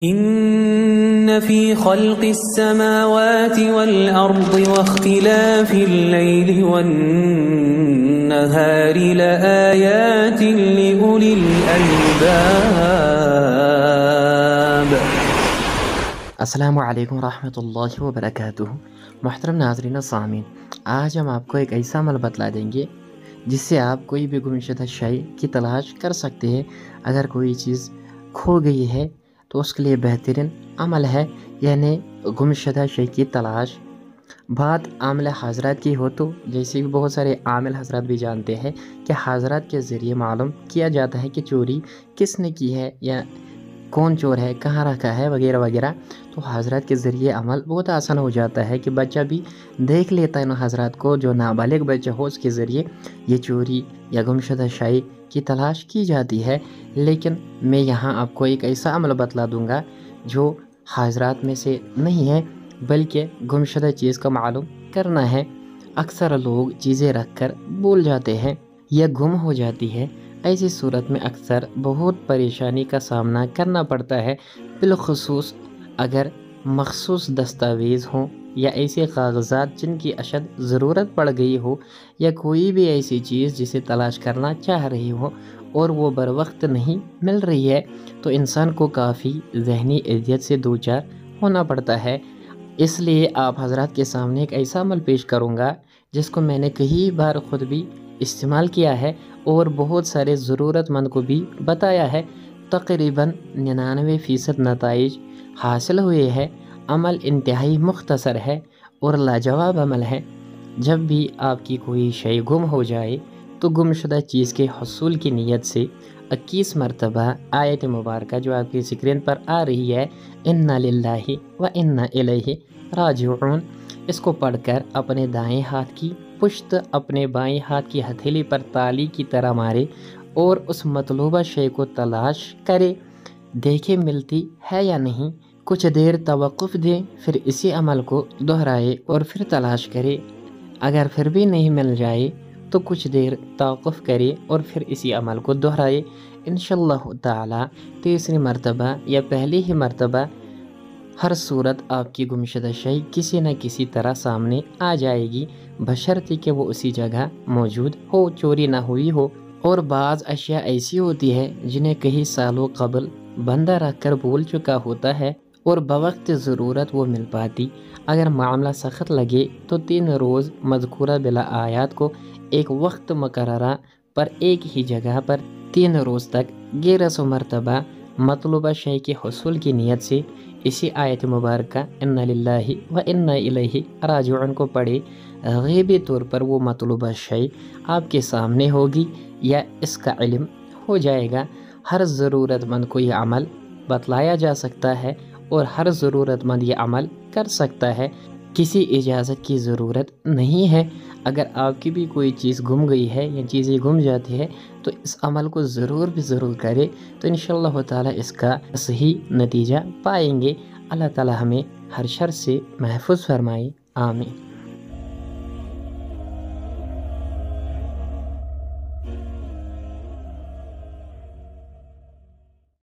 إن في خلق السماوات والأرض واختلاف الليل والنهار لآيات لأولي الألباب۔ अस्सलामु अलैकुम रहमतुल्लाहि व बरकातुहू। मोहतरम नाज़रीन और सामीन, आज हम आपको एक ऐसा अमल बतला देंगे जिससे आप कोई भी गुमशुदा शय की तलाश कर सकते हैं। अगर कोई चीज़ खो गई है तो उसके लिए बेहतरीन अमल है, यानी गुमशुदा शय की तलाश। बात आमिल हज़रात की हो तो जैसे कि बहुत सारे आमिल हज़रात भी जानते हैं कि हज़रात के ज़रिए मालूम किया जाता है कि चोरी किसने की है या कौन चोर है, कहाँ रखा है, वगैरह वगैरह। तो हज़रात के ज़रिए अमल बहुत आसान हो जाता है कि बच्चा भी देख लेता है उन हज़रात को, जो नाबालिग बच्चा हो उसके ज़रिए ये चोरी या गुमशुदा शय की तलाश की जाती है। लेकिन मैं यहाँ आपको एक ऐसा अमल बतला दूँगा जो हज़रात में से नहीं है, बल्कि गुमशुदा चीज़ का मालूम करना है। अक्सर लोग चीज़ें रख कर भूल जाते हैं या गुम हो जाती है। ऐसी सूरत में अक्सर बहुत परेशानी का सामना करना पड़ता है, बिलखुसूस अगर मखसूस दस्तावेज़ हों या ऐसे कागज़ात जिनकी अशद ज़रूरत पड़ गई हो, या कोई भी ऐसी चीज़ जिसे तलाश करना चाह रही हो और वो बर वक्त नहीं मिल रही है, तो इंसान को काफ़ी ज़हनी अज़ियत से दो चार होना पड़ता है। इसलिए आप हज़रात के सामने एक ऐसा अमल पेश करूँगा जिसको मैंने कई बार ख़ुद भी इस्तेमाल किया है और बहुत सारे ज़रूरतमंद को भी बताया है। तकरीबन 99% नताइज हासिल हुए हैं। अमल इंतहाई मुख्तसर है और लाजवाब अमल है। जब भी आपकी कोई शय गुम हो जाए तो गुमशुदा चीज़ के हसूल की नीयत से 21 मरतबा आयत मुबारक जो आपकी स्क्रीन पर आ रही है, इन्ना लिल्लाहि व इन्ना इलैहि राजिऊन, इसको पढ़कर अपने दाएं हाथ की पुश्त अपने बाएं हाथ की हथेली पर ताली की तरह मारे और उस मतलूबा शय को तलाश करे, देखे मिलती है या नहीं। कुछ देर तवक्कुफ़ दें, फिर इसी अमल को दोहराए और फिर तलाश करे। अगर फिर भी नहीं मिल जाए तो कुछ देर तवक्कुफ़ करे और फिर इसी अमल को दोहराए। इंशाअल्लाह ताला तीसरी मरतबा या पहली ही मरतबा हर सूरत आपकी गुमशुदा शय किसी न किसी तरह सामने आ जाएगी, बशर्ते कि वो उसी जगह मौजूद हो, चोरी ना हुई हो। और बाज़ अशिया ऐसी होती है जिन्हें कई सालों कबल बंदा रख कर भूल चुका होता है और बवक्त ज़रूरत वो मिल पाती। अगर मामला सख्त लगे तो 3 रोज़ मज़कूरा बिला आयात को एक वक्त मुकर्ररा पर एक ही जगह पर 3 रोज़ तक 1100 मरतबा मतलूबा शय के हसूल की नीयत से इसी आयत मुबारक इन्ना लिल्लाहि व इन्ना इलैहि राजिऊन को पढ़े। गैबी तौर पर वो मतलूबा शय आपके सामने होगी या इसका इल्म हो जाएगा। हर ज़रूरतमंद को ये अमल बतलाया जा सकता है और हर ज़रूरतमंद ये अमल कर सकता है। किसी इजाज़त की ज़रूरत नहीं है। अगर आपकी भी कोई चीज़ गुम गई है या चीज़ें गुम जाती है तो इस अमल को ज़रूर करें, तो इंशाअल्लाह ताला इसका सही नतीजा पाएंगे। अल्लाह ताला हमें हर शर से महफूज फरमाए। आमीन।